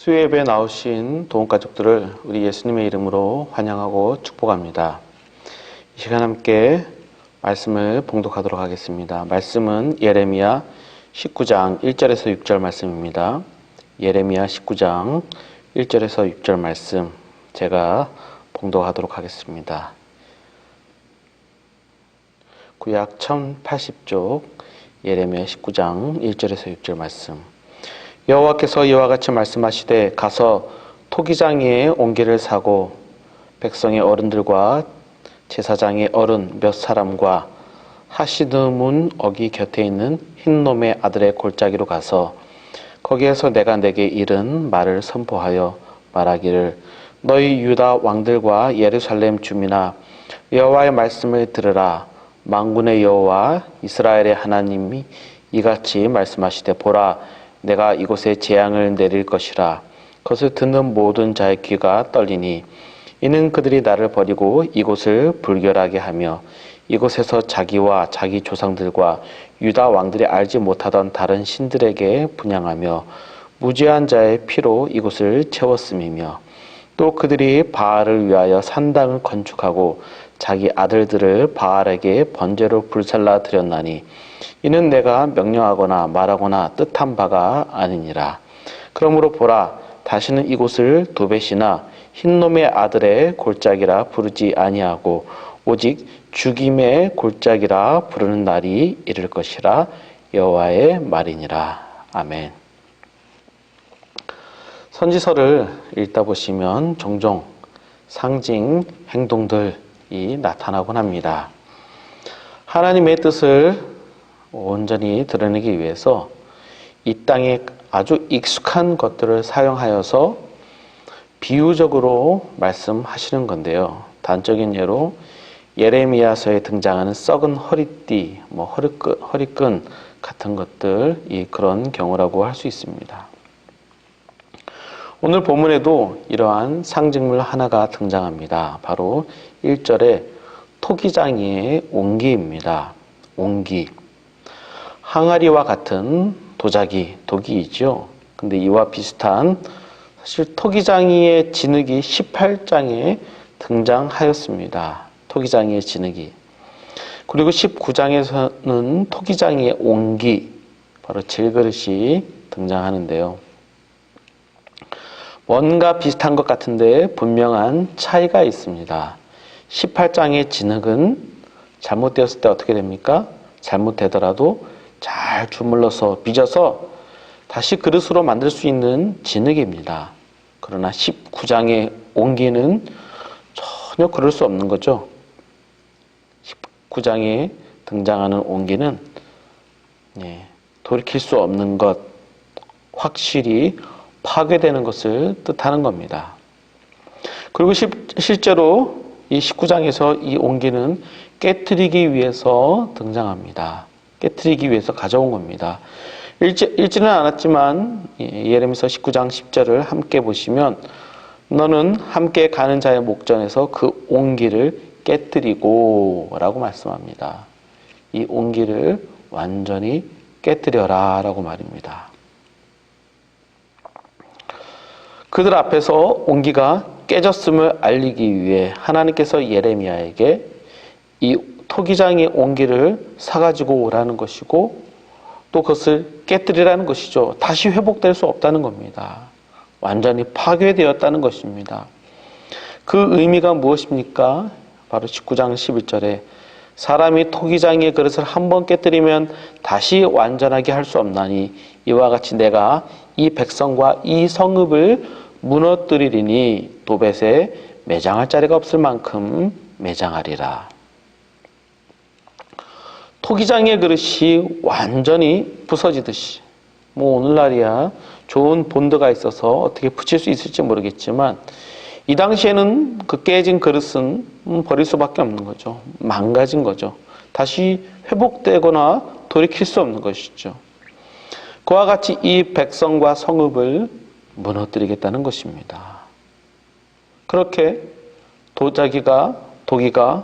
수요예배에 나오신 도움가족들을 우리 예수님의 이름으로 환영하고 축복합니다. 이 시간 함께 말씀을 봉독하도록 하겠습니다. 말씀은 예레미야 19장 1절에서 6절 말씀입니다. 예레미야 19장 1절에서 6절 말씀 제가 봉독하도록 하겠습니다. 구약 1080쪽 예레미야 19장 1절에서 6절 말씀. 여호와께서 이와 같이 말씀하시되 가서 토기장이의 옹기를 사고 백성의 어른들과 제사장의 어른 몇 사람과 하시드문 어기 곁에 있는 흰놈의 아들의 골짜기로 가서 거기에서 내가 내게 이른 말을 선포하여 말하기를 너희 유다 왕들과 예루살렘 주민아 여호와의 말씀을 들으라. 만군의 여호와 이스라엘의 하나님이 이같이 말씀하시되 보라 내가 이곳에 재앙을 내릴 것이라. 그것을 듣는 모든 자의 귀가 떨리니 이는 그들이 나를 버리고 이곳을 불결하게 하며 이곳에서 자기와 자기 조상들과 유다 왕들이 알지 못하던 다른 신들에게 분향하며 무죄한 자의 피로 이곳을 채웠음이며 또 그들이 바알을 위하여 산당을 건축하고 자기 아들들을 바알에게 번제로 불살라 드렸나니 이는 내가 명령하거나 말하거나 뜻한 바가 아니니라. 그러므로 보라 다시는 이곳을 도벳이나 흰놈의 아들의 골짜기라 부르지 아니하고 오직 죽임의 골짜기라 부르는 날이 이를 것이라 여호와의 말이니라. 아멘. 선지서를 읽다 보시면 종종 상징 행동들이 나타나곤 합니다. 하나님의 뜻을 온전히 드러내기 위해서 이 땅에 아주 익숙한 것들을 사용하여서 비유적으로 말씀하시는 건데요. 단적인 예로 예레미야서에 등장하는 썩은 허리띠, 허리끈 같은 것들이 그런 경우라고 할 수 있습니다. 오늘 본문에도 이러한 상징물 하나가 등장합니다. 바로 1절에 토기장이의 옹기입니다. 옹기. 항아리와 같은 도자기, 독이죠. 근데 이와 비슷한 사실 토기장이의 진흙이 18장에 등장하였습니다. 토기장이의 진흙이. 그리고 19장에서는 토기장이의 옹기, 바로 질그릇이 등장하는데요. 뭔가 비슷한 것 같은데 분명한 차이가 있습니다. 18장의 진흙은 잘못되었을 때 어떻게 됩니까? 잘못되더라도 잘 주물러서 빚어서 다시 그릇으로 만들 수 있는 진흙입니다. 그러나 19장의 옹기는 전혀 그럴 수 없는 거죠. 19장에 등장하는 옹기는 돌이킬 수 없는 것, 확실히 파괴되는 것을 뜻하는 겁니다. 그리고 실제로 이 19장에서 이 옹기는 깨트리기 위해서 등장합니다. 깨트리기 위해서 가져온 겁니다. 읽지는 않았지만 예레미야서 19장 10절을 함께 보시면 너는 함께 가는 자의 목전에서 그 옹기를 깨트리고 라고 말씀합니다. 이 옹기를 완전히 깨트려라 라고 말입니다. 그들 앞에서 옹기가 깨졌음을 알리기 위해 하나님께서 예레미야에게 이 토기장의 옹기를 사가지고 오라는 것이고 또 그것을 깨뜨리라는 것이죠. 다시 회복될 수 없다는 겁니다. 완전히 파괴되었다는 것입니다. 그 의미가 무엇입니까? 바로 19장 11절에 사람이 토기장의 그릇을 한번 깨뜨리면 다시 완전하게 할 수 없나니 이와 같이 내가 이 백성과 이 성읍을 무너뜨리리니 도벳에 매장할 자리가 없을 만큼 매장하리라. 토기장의 그릇이 완전히 부서지듯이 오늘날이야 좋은 본드가 있어서 어떻게 붙일 수 있을지 모르겠지만 이 당시에는 그 깨진 그릇은 버릴 수밖에 없는 거죠. 망가진 거죠. 다시 회복되거나 돌이킬 수 없는 것이죠. 그와 같이 이 백성과 성읍을 무너뜨리겠다는 것입니다. 그렇게 도기가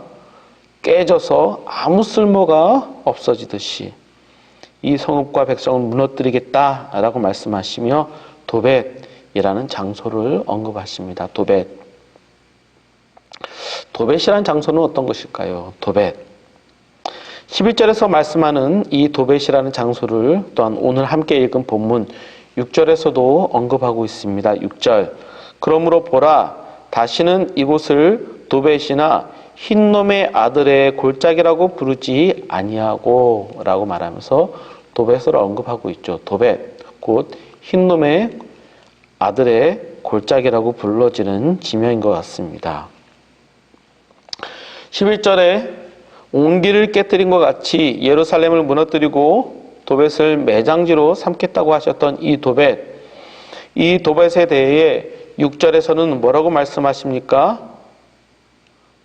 깨져서 아무 쓸모가 없어지듯이 이 성읍과 백성을 무너뜨리겠다라고 말씀하시며 도벳, 도벳이라는 장소를 언급하십니다. 도벳. 도벳이라는 장소는 어떤 것일까요? 도벳. 11절에서 말씀하는 이 도벳이라는 장소를 또한 오늘 함께 읽은 본문 6절에서도 언급하고 있습니다. 6절. 그러므로 보라, 다시는 이곳을 도벳이나 흰놈의 아들의 골짜기라고 부르지 아니하고 라고 말하면서 도벳을 언급하고 있죠. 도벳, 곧 흰놈의 아들의 골짜기라고 불러지는 지명인 것 같습니다. 11절에 온기를 깨뜨린 것 같이 예루살렘을 무너뜨리고 도벳을 매장지로 삼겠다고 하셨던 이 도벳, 이 도벳에 대해 6절에서는 뭐라고 말씀하십니까?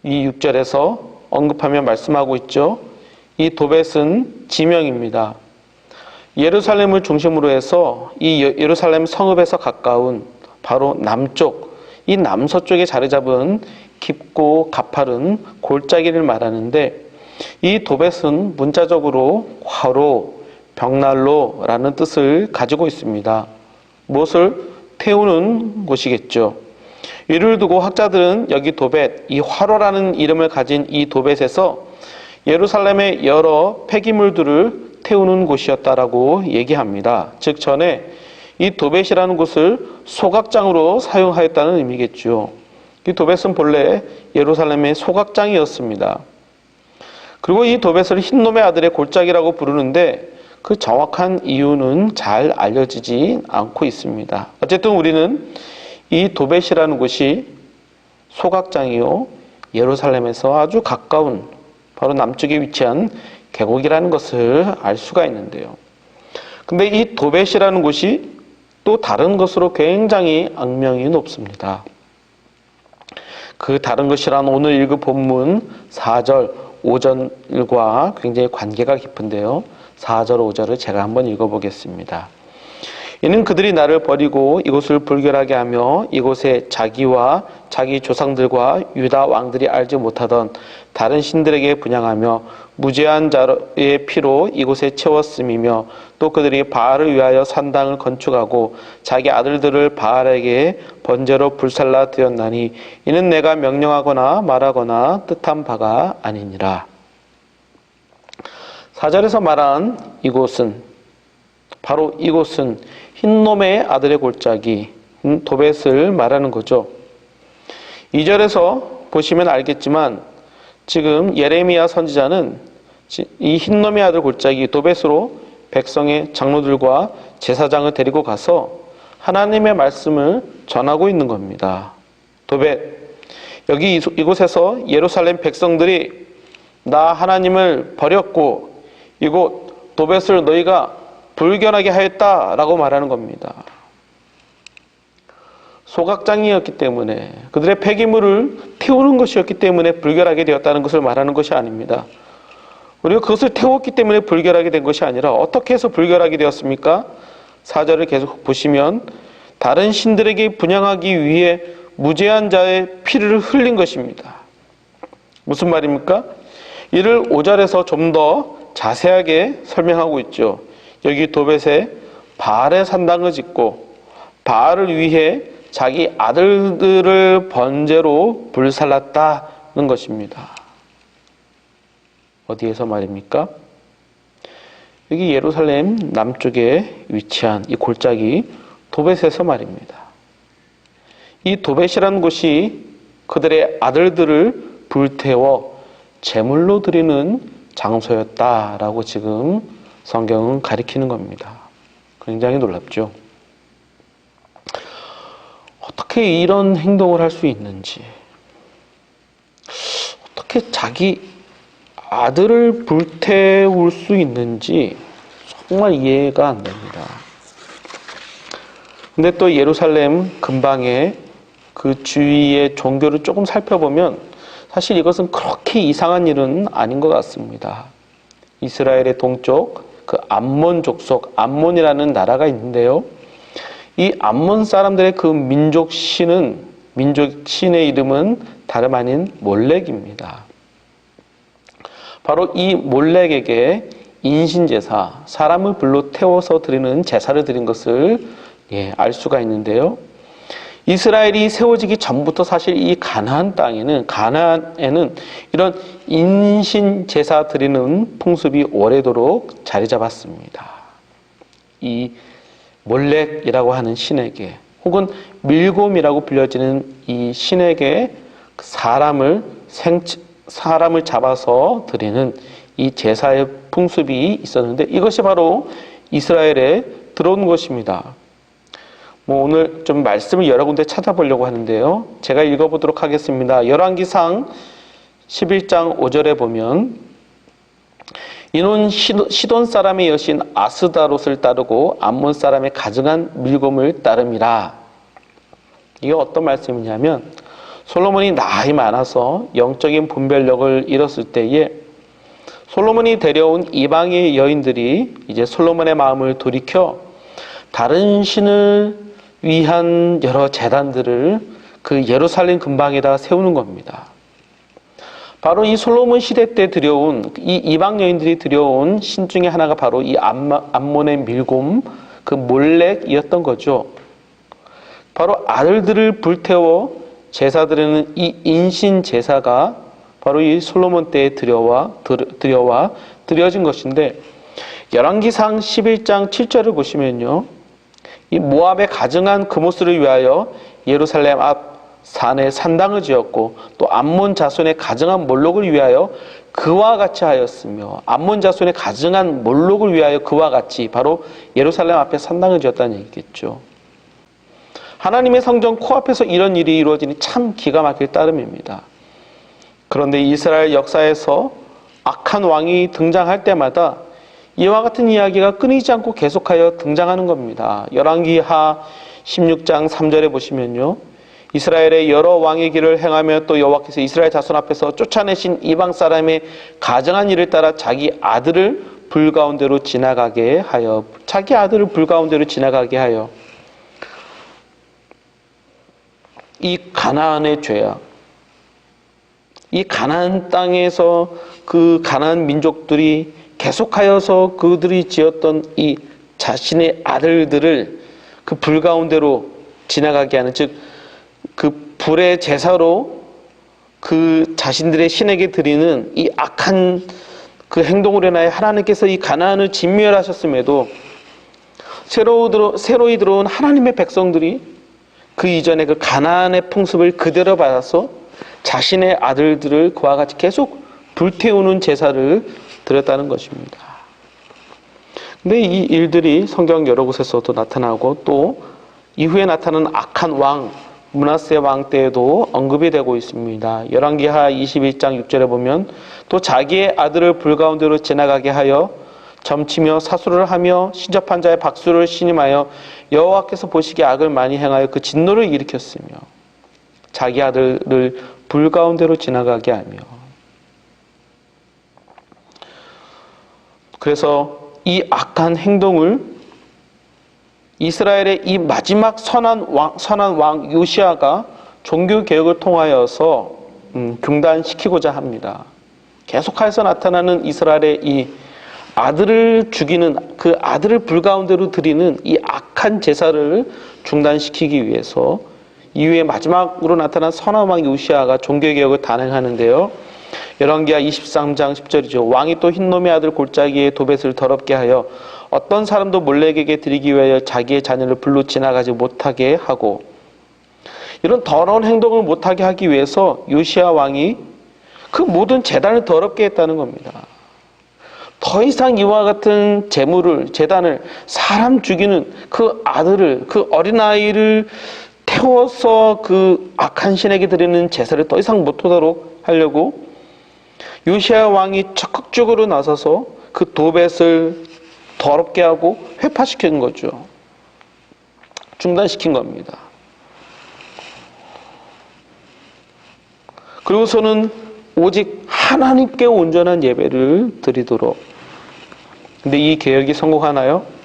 이 6절에서 언급하며 말씀하고 있죠. 이 도벳은 지명입니다. 예루살렘을 중심으로 해서 이 예루살렘 성읍에서 가까운 바로 남쪽, 이 남서쪽에 자리 잡은 깊고 가파른 골짜기를 말하는데, 이 도벳은 문자적으로 화로, 벽난로라는 뜻을 가지고 있습니다. 무엇을 태우는 곳이겠죠. 이를 두고 학자들은 여기 도벳, 이 화로라는 이름을 가진 이 도벳에서 예루살렘의 여러 폐기물들을 태우는 곳이었다라고 얘기합니다. 즉 전에 이 도벳이라는 곳을 소각장으로 사용하였다는 의미겠죠. 이 도벳은 본래 예루살렘의 소각장이었습니다. 그리고 이 도벳을 흰놈의 아들의 골짜기라고 부르는데 그 정확한 이유는 잘 알려지지 않고 있습니다. 어쨌든 우리는 이 도벳이라는 곳이 소각장이요, 예루살렘에서 아주 가까운 바로 남쪽에 위치한 계곡이라는 것을 알 수가 있는데요. 근데 이 도벳이라는 곳이 또 다른 것으로 굉장히 악명이 높습니다. 그 다른 것이란 오늘 읽은 본문 4절, 5절과 굉장히 관계가 깊은데요. 4절, 5절을 제가 한번 읽어보겠습니다. 이는 그들이 나를 버리고 이곳을 불결하게 하며 이곳에 자기와 자기 조상들과 유다 왕들이 알지 못하던 다른 신들에게 분향하며 무죄한 자의 피로 이곳에 채웠음이며, 또 그들이 바알을 위하여 산당을 건축하고 자기 아들들을 바알에게 번제로 불살라 드렸나니 이는 내가 명령하거나 말하거나 뜻한 바가 아니니라. 4절에서 말한 이곳은, 바로 이곳은 흰놈의 아들의 골짜기 도벳을 말하는 거죠. 2절에서 보시면 알겠지만 지금 예레미야 선지자는 이 흰놈의 아들 골짜기 도벳으로 백성의 장로들과 제사장을 데리고 가서 하나님의 말씀을 전하고 있는 겁니다. 도벳, 여기 이곳에서 예루살렘 백성들이 나 하나님을 버렸고 이곳 도벳을 너희가 불견하게 하였다라고 말하는 겁니다. 소각장이었기 때문에, 그들의 폐기물을 태우는 것이었기 때문에 불결하게 되었다는 것을 말하는 것이 아닙니다. 우리가 그것을 태웠기 때문에 불결하게 된 것이 아니라 어떻게 해서 불결하게 되었습니까? 4절을 계속 보시면 다른 신들에게 분향하기 위해 무죄한 자의 피를 흘린 것입니다. 무슨 말입니까? 이를 5절에서 좀 더 자세하게 설명하고 있죠. 여기 도벳에 바알의 산당을 짓고 바알을 위해 자기 아들들을 번제로 불살랐다는 것입니다. 어디에서 말입니까? 여기 예루살렘 남쪽에 위치한 이 골짜기 도벳에서 말입니다. 이 도벳이라는 곳이 그들의 아들들을 불태워 제물로 드리는 장소였다라고 지금 성경은 가리키는 겁니다. 굉장히 놀랍죠. 어떻게 이런 행동을 할 수 있는지, 어떻게 자기 아들을 불태울 수 있는지 정말 이해가 안 됩니다. 근데 또 예루살렘 근방에 그 주위의 종교를 조금 살펴보면 사실 이것은 그렇게 이상한 일은 아닌 것 같습니다. 이스라엘의 동쪽 그 암몬 족속, 암몬이라는 나라가 있는데요. 이 암몬 사람들의 그 민족 신의 이름은 다름 아닌 몰렉입니다. 바로 이 몰렉에게 인신제사, 사람을 불로 태워서 드리는 제사를 드린 것을 알 수가 있는데요. 이스라엘이 세워지기 전부터 사실 이 가나안에는 이런 인신 제사 드리는 풍습이 오래도록 자리 잡았습니다. 이 몰렉이라고 하는 신에게, 혹은 밀곰이라고 불려지는 이 신에게 사람을 잡아서 드리는 이 제사의 풍습이 있었는데, 이것이 바로 이스라엘에 들어온 것입니다. 오늘 좀 말씀을 여러 군데 찾아보려고 하는데요. 제가 읽어보도록 하겠습니다. 열왕기상 11장 5절에 보면, 이는 시돈 사람의 여신 아스다롯을 따르고 암몬 사람의 가증한 밀곰을 따름이라. 이게 어떤 말씀이냐면, 솔로몬이 나이 많아서 영적인 분별력을 잃었을 때에 솔로몬이 데려온 이방의 여인들이 이제 솔로몬의 마음을 돌이켜 다른 신을 위한 여러 제단들을 그 예루살렘 근방에다 세우는 겁니다. 바로 이 솔로몬 시대 때 들여온 이 이방 여인들이 들여온 신 중에 하나가 바로 이 암몬의 밀곰, 그 몰렉이었던 거죠. 바로 아들들을 불태워 제사 드리는 이 인신 제사가 바로 이 솔로몬 때에 드려진 것인데, 열왕기상 11장 7절을 보시면요, 이 모압의 가증한 그모스를 위하여 예루살렘 앞 산에 산당을 지었고, 또 암몬 자손의 가증한 몰록을 위하여 그와 같이 하였으며, 암몬 자손의 가증한 몰록을 위하여 그와 같이, 바로 예루살렘 앞에 산당을 지었다는 얘기겠죠. 하나님의 성전 코앞에서 이런 일이 이루어지니 참 기가 막힐 따름입니다. 그런데 이스라엘 역사에서 악한 왕이 등장할 때마다 이와 같은 이야기가 끊이지 않고 계속하여 등장하는 겁니다. 열왕기하 16장 3절에 보시면요, 이스라엘의 여러 왕의 길을 행하며 또 여호와께서 이스라엘 자손 앞에서 쫓아내신 이방 사람의 가증한 일을 따라 자기 아들을 불 가운데로 지나가게 하여, 이 가나안의 죄악, 이 가나안 땅에서 그 가나안 민족들이 계속하여서 그들이 지었던 이 자신의 아들들을 그 불 가운데로 지나가게 하는, 즉 그 불의 제사로 그 자신들의 신에게 드리는 이 악한 그 행동으로 인하여 하나님께서 이 가나안을 진멸하셨음에도 새로이 들어온 하나님의 백성들이 그 이전에 그 가나안의 풍습을 그대로 받아서 자신의 아들들을 그와 같이 계속 불태우는 제사를 드렸다는 것입니다. 근데 이 일들이 성경 여러 곳에서도 나타나고, 또 이후에 나타나는 악한 왕 므낫세 왕 때에도 언급이 되고 있습니다. 열왕기하 21장 6절에 보면, 또 자기의 아들을 불 가운데로 지나가게 하여 점치며 사수를 하며 신접한 자의 박수를 신임하여 여호와께서 보시기에 악을 많이 행하여 그 진노를 일으켰으며, 자기 아들을 불 가운데로 지나가게 하며. 그래서 이 악한 행동을 이스라엘의 이 마지막 선한 왕 요시아가 종교개혁을 통하여서 중단시키고자 합니다. 계속해서 나타나는 이스라엘의 이 아들을 죽이는, 그 아들을 불 가운데로 드리는 이 악한 제사를 중단시키기 위해서 이후에 마지막으로 나타난 선한 왕 요시아가 종교개혁을 단행하는데요. 열왕기하 23장 10절이죠. 왕이 또 흰놈의 아들 골짜기에 도벳을 더럽게 하여 어떤 사람도 몰렉에게 드리기 위하여 자기의 자녀를 불로 지나가지 못하게 하고, 이런 더러운 행동을 못하게 하기 위해서 요시아 왕이 그 모든 제단을 더럽게 했다는 겁니다. 더 이상 이와 같은 제단을 사람 죽이는 그 아들을, 그 어린아이를 태워서 그 악한 신에게 드리는 제사를 더 이상 못하도록 하려고 요시아 왕이 적극적으로 나서서 그 도벳을 더럽게 하고 회파시킨 거죠. 중단시킨 겁니다. 그리고서는 오직 하나님께 온전한 예배를 드리도록. 근데 이 개혁이 성공하나요?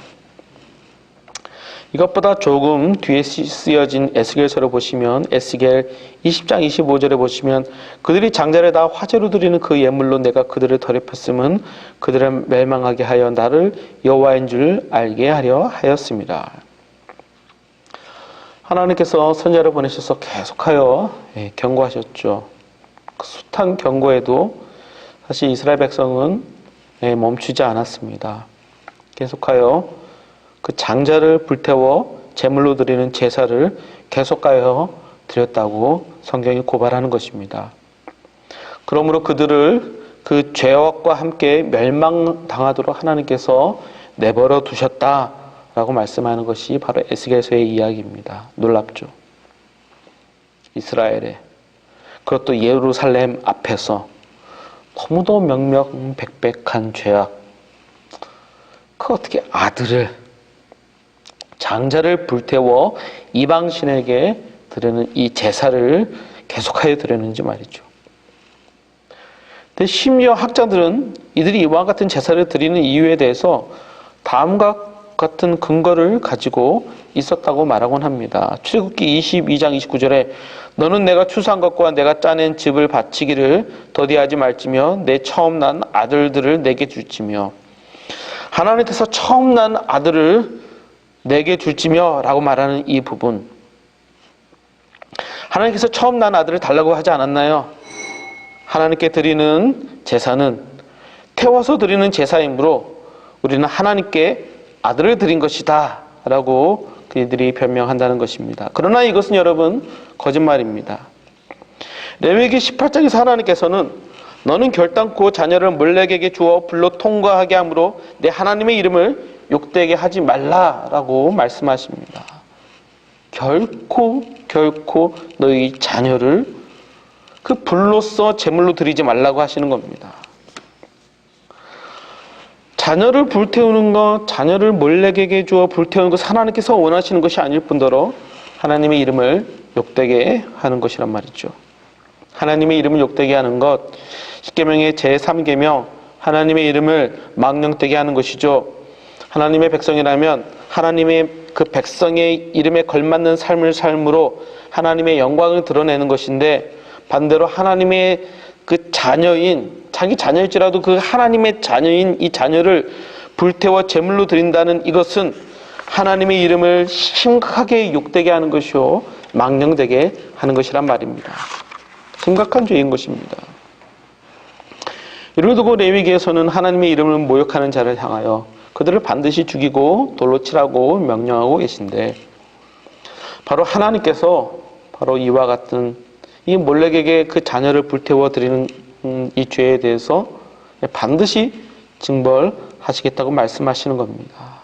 이것보다 조금 뒤에 쓰여진 에스겔서를 보시면, 에스겔 20장 25절에 보시면, 그들이 장자를 다 화제로 드리는 그 예물로 내가 그들을 더럽혔음은 그들을 멸망하게 하여 나를 여호와인 줄 알게 하려 하였습니다. 하나님께서 선지자를 보내셔서 계속하여 경고하셨죠. 그 숱한 경고에도 사실 이스라엘 백성은 멈추지 않았습니다. 계속하여 그 장자를 불태워 제물로 드리는 제사를 계속하여 드렸다고 성경이 고발하는 것입니다. 그러므로 그들을 그 죄악과 함께 멸망당하도록 하나님께서 내버려 두셨다라고 말씀하는 것이 바로 에스겔서의 이야기입니다. 놀랍죠. 이스라엘에, 그것도 예루살렘 앞에서 너무도 명명백백한 죄악, 그 어떻게 아들을, 장자를 불태워 이방신에게 드리는 이 제사를 계속하여 드렸는지 말이죠. 근데 심지어 학자들은 이들이 이와 같은 제사를 드리는 이유에 대해서 다음과 같은 근거를 가지고 있었다고 말하곤 합니다. 출애굽기 22장 29절에 너는 내가 추수한 것과 내가 짜낸 즙을 바치기를 더디하지 말지며 내 처음 난 아들들을 내게 줄지며, 하나님께서 처음 난 아들을 내게 줄지며 라고 말하는 이 부분, 하나님께서 처음 난 아들을 달라고 하지 않았나요? 하나님께 드리는 제사는 태워서 드리는 제사이므로 우리는 하나님께 아들을 드린 것이다 라고 그들이 변명한다는 것입니다. 그러나 이것은 여러분 거짓말입니다. 레위기 18장에서 하나님께서는 너는 결단코 자녀를 몰렉에게 주어 불로 통과하게 함으로 내 하나님의 이름을 욕되게 하지 말라라고 말씀하십니다. 결코 너희 자녀를 그 불로써 제물로 드리지 말라고 하시는 겁니다. 자녀를 불태우는 것, 자녀를 몰렉에게 주어 불태우는 것, 하나님께서 원하시는 것이 아닐 뿐더러 하나님의 이름을 욕되게 하는 것이란 말이죠. 하나님의 이름을 욕되게 하는 것, 십계명의 제3계명, 하나님의 이름을 망령되게 하는 것이죠. 하나님의 백성이라면 하나님의 그 백성의 이름에 걸맞는 삶을 삶으로 하나님의 영광을 드러내는 것인데, 반대로 하나님의 그 자녀인, 자기 자녀일지라도 그 하나님의 자녀인 이 자녀를 불태워 제물로 드린다는 이것은 하나님의 이름을 심각하게 욕되게 하는 것이요 망령되게 하는 것이란 말입니다. 심각한 죄인 것입니다. 이를 두고 레위기에서는 하나님의 이름을 모욕하는 자를 향하여 그들을 반드시 죽이고 돌로 치라고 명령하고 계신데, 바로 하나님께서 바로 이와 같은 이 몰렉에게 그 자녀를 불태워 드리는 이 죄에 대해서 반드시 징벌하시겠다고 말씀하시는 겁니다.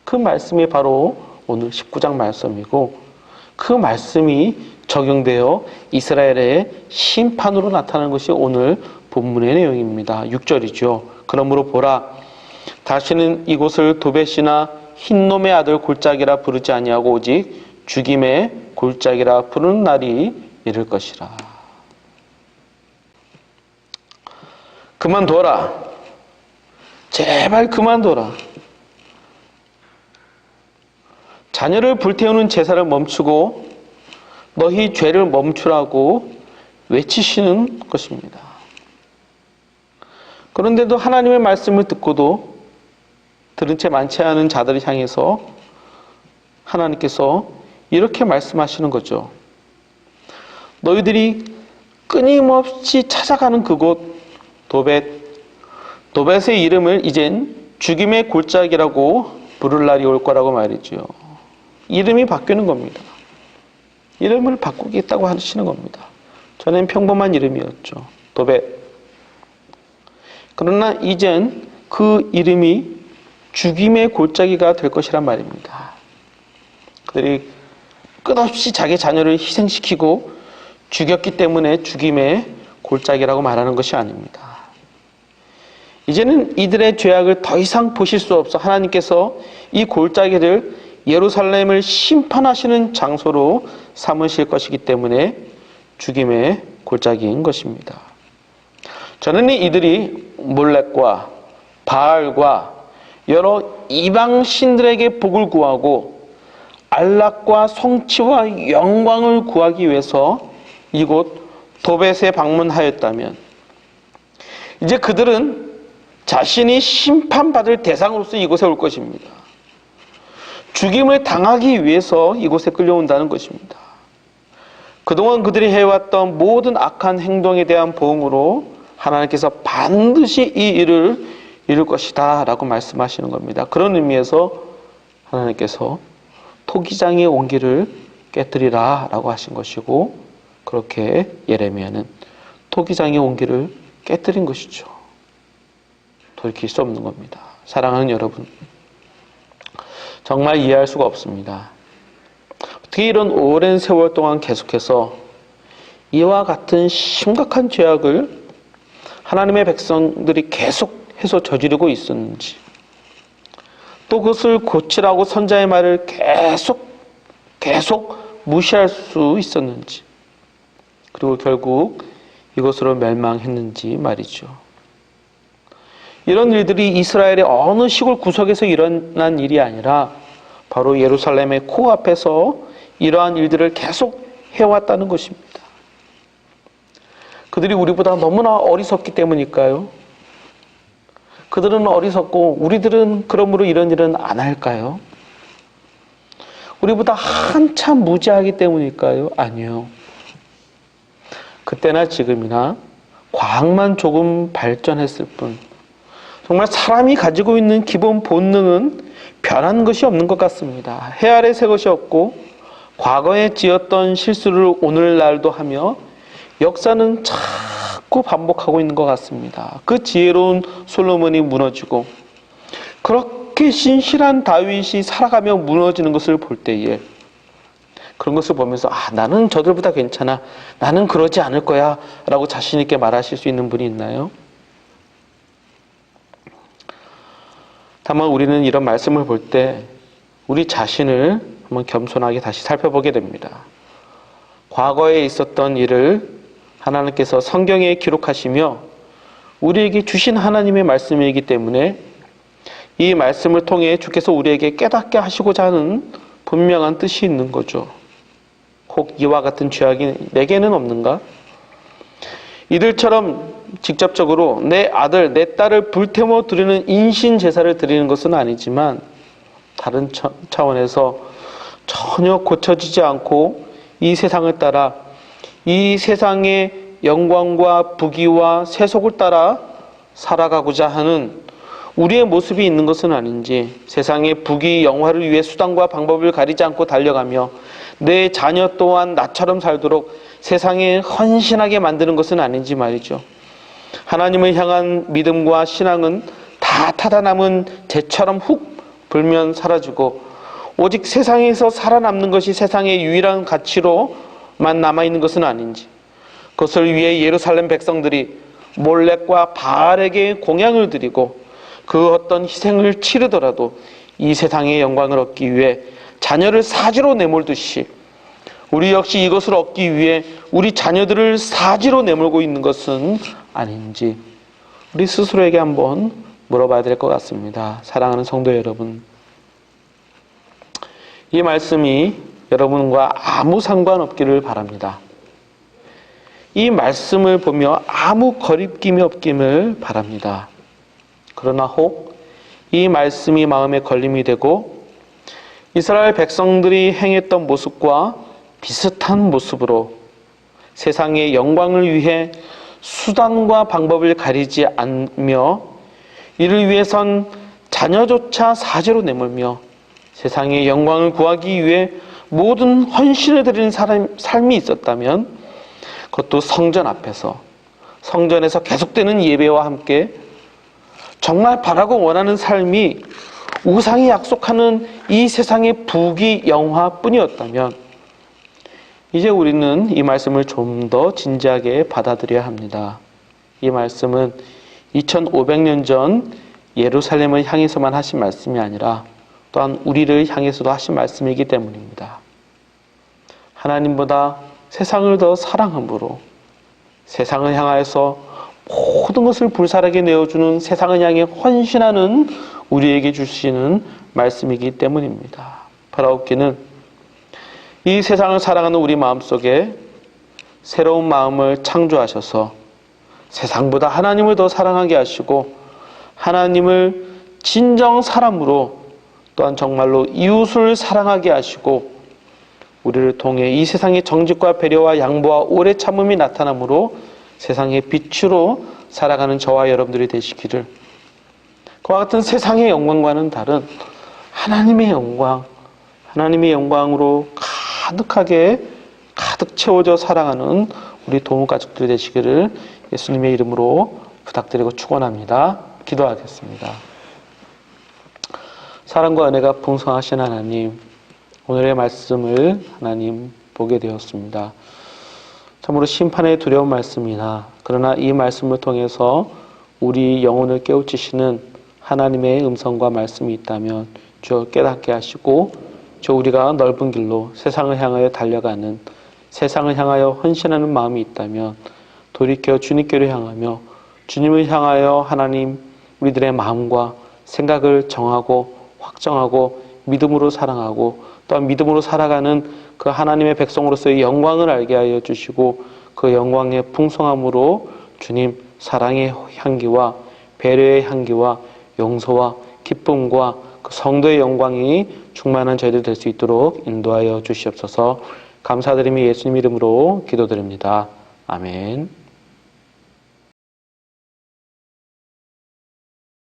그 말씀이 바로 오늘 19장 말씀이고, 그 말씀이 적용되어 이스라엘의 심판으로 나타나는 것이 오늘 본문의 내용입니다. 6절이죠. 그러므로 보라, 다시는 이곳을 도벳이나 흰놈의 아들 골짜기라 부르지 아니하고 오직 죽임의 골짜기라 부르는 날이 이를 것이라. 그만둬라. 제발 그만둬라. 자녀를 불태우는 제사를 멈추고 너희 죄를 멈추라고 외치시는 것입니다. 그런데도 하나님의 말씀을 듣고도 들은 채 많지 않은 자들을 향해서 하나님께서 이렇게 말씀하시는 거죠. 너희들이 끊임없이 찾아가는 그곳 도벳의 이름을 이젠 죽임의 골짜기라고 부를 날이 올 거라고 말이죠. 이름이 바뀌는 겁니다. 이름을 바꾸겠다고 하시는 겁니다. 전엔 평범한 이름이었죠. 도벳. 그러나 이젠 그 이름이 죽임의 골짜기가 될 것이란 말입니다. 그들이 끝없이 자기 자녀를 희생시키고 죽였기 때문에 죽임의 골짜기라고 말하는 것이 아닙니다. 이제는 이들의 죄악을 더 이상 보실 수 없어 하나님께서 이 골짜기를 예루살렘을 심판하시는 장소로 삼으실 것이기 때문에 죽임의 골짜기인 것입니다. 저는 이들이 몰렉과 바알과 여러 이방 신들에게 복을 구하고 안락과 성취와 영광을 구하기 위해서 이곳 도벳에 방문하였다면, 이제 그들은 자신이 심판받을 대상으로서 이곳에 올 것입니다. 죽임을 당하기 위해서 이곳에 끌려온다는 것입니다. 그동안 그들이 해왔던 모든 악한 행동에 대한 보응으로 하나님께서 반드시 이 일을 이룰 것이다 라고 말씀하시는 겁니다. 그런 의미에서 하나님께서 토기장의 온기를 깨뜨리라 라고 하신 것이고, 그렇게 예레미야는 토기장의 온기를 깨뜨린 것이죠. 돌이킬 수 없는 겁니다. 사랑하는 여러분, 정말 이해할 수가 없습니다. 어떻게 이런 오랜 세월 동안 계속해서 이와 같은 심각한 죄악을 하나님의 백성들이 계속해서 저지르고 있었는지, 또 그것을 고치라고 선자의 말을 계속 무시할 수 있었는지, 그리고 결국 이것으로 멸망했는지 말이죠. 이런 일들이 이스라엘의 어느 시골 구석에서 일어난 일이 아니라 바로 예루살렘의 코앞에서 이러한 일들을 계속 해왔다는 것입니다. 그들이 우리보다 너무나 어리석기 때문일까요? 그들은 어리석고 우리들은 그러므로 이런 일은 안 할까요? 우리보다 한참 무지하기 때문일까요? 아니요. 그때나 지금이나 과학만 조금 발전했을 뿐, 정말 사람이 가지고 있는 기본 본능은 변한 것이 없는 것 같습니다. 해 아래 새 것이 없고, 과거에 지었던 실수를 오늘날도 하며 역사는 자꾸 반복하고 있는 것 같습니다. 그 지혜로운 솔로몬이 무너지고 그렇게 신실한 다윗이 살아가며 무너지는 것을 볼 때에, 그런 것을 보면서 나는 저들보다 괜찮아, 나는 그러지 않을 거야 라고 자신 있게 말하실 수 있는 분이 있나요? 다만 우리는 이런 말씀을 볼 때 우리 자신을 한번 겸손하게 다시 살펴보게 됩니다. 과거에 있었던 일을 하나님께서 성경에 기록하시며 우리에게 주신 하나님의 말씀이기 때문에 이 말씀을 통해 주께서 우리에게 깨닫게 하시고자 하는 분명한 뜻이 있는 거죠. 혹 이와 같은 죄악이 내게는 없는가? 이들처럼 직접적으로 내 아들, 내 딸을 불태워 드리는 인신 제사를 드리는 것은 아니지만, 다른 차원에서 전혀 고쳐지지 않고 이 세상을 따라, 이 세상의 영광과 부귀와 세속을 따라 살아가고자 하는 우리의 모습이 있는 것은 아닌지, 세상의 부귀 영화를 위해 수단과 방법을 가리지 않고 달려가며 내 자녀 또한 나처럼 살도록 세상에 헌신하게 만드는 것은 아닌지 말이죠. 하나님을 향한 믿음과 신앙은 다 타다 남은 재처럼 훅 불면 사라지고, 오직 세상에서 살아남는 것이 세상의 유일한 가치로만 남아있는 것은 아닌지, 그것을 위해 예루살렘 백성들이 몰렉과 바알에게 공양을 드리고 그 어떤 희생을 치르더라도 이 세상의 영광을 얻기 위해 자녀를 사지로 내몰듯이, 우리 역시 이것을 얻기 위해 우리 자녀들을 사지로 내몰고 있는 것은 아닌지 우리 스스로에게 한번 물어봐야 될 것 같습니다. 사랑하는 성도 여러분, 이 말씀이 여러분과 아무 상관없기를 바랍니다. 이 말씀을 보며 아무 거리낌이 없기를 바랍니다. 그러나 혹 이 말씀이 마음에 걸림이 되고 이스라엘 백성들이 행했던 모습과 비슷한 모습으로 세상의 영광을 위해 수단과 방법을 가리지 않으며 이를 위해선 자녀조차 사제로 내몰며 세상의 영광을 구하기 위해 모든 헌신을 드리는 삶이 있었다면, 그것도 성전 앞에서, 성전에서 계속되는 예배와 함께 정말 바라고 원하는 삶이 우상이 약속하는 이 세상의 부귀 영화뿐이었다면, 이제 우리는 이 말씀을 좀 더 진지하게 받아들여야 합니다. 이 말씀은 2500년 전 예루살렘을 향해서만 하신 말씀이 아니라 또한 우리를 향해서도 하신 말씀이기 때문입니다. 하나님보다 세상을 더 사랑함으로 세상을 향하여서 모든 것을 불사르게 내어주는, 세상을 향해 헌신하는 우리에게 주시는 말씀이기 때문입니다. 바라옵기는 이 세상을 사랑하는 우리 마음속에 새로운 마음을 창조하셔서 세상보다 하나님을 더 사랑하게 하시고 하나님을 진정 사람으로 또한 정말로 이웃을 사랑하게 하시고 우리를 통해 이 세상의 정직과 배려와 양보와 오래 참음이 나타남으로 세상의 빛으로 살아가는 저와 여러분들이 되시기를, 그와 같은 세상의 영광과는 다른 하나님의 영광, 하나님의 영광으로 가득하게 가득 채워져 살아가는 우리 도움 가족들이 되시기를 예수님의 이름으로 부탁드리고 축원합니다. 기도하겠습니다. 사랑과 은혜가 풍성하신 하나님, 오늘의 말씀을 하나님 보게 되었습니다. 참으로 심판의 두려운 말씀이나 그러나 이 말씀을 통해서 우리 영혼을 깨우치시는 하나님의 음성과 말씀이 있다면 주여 깨닫게 하시고, 저 우리가 넓은 길로 세상을 향하여 달려가는, 세상을 향하여 헌신하는 마음이 있다면 돌이켜 주님께로 향하며 주님을 향하여 하나님 우리들의 마음과 생각을 정하고 확정하고 믿음으로 사랑하고 또한 믿음으로 살아가는 그 하나님의 백성으로서의 영광을 알게 하여 주시고, 그 영광의 풍성함으로 주님 사랑의 향기와 배려의 향기와 용서와 기쁨과 그 성도의 영광이 충만한 저희들 될 수 있도록 인도하여 주시옵소서. 감사드리며 예수님 이름으로 기도드립니다. 아멘.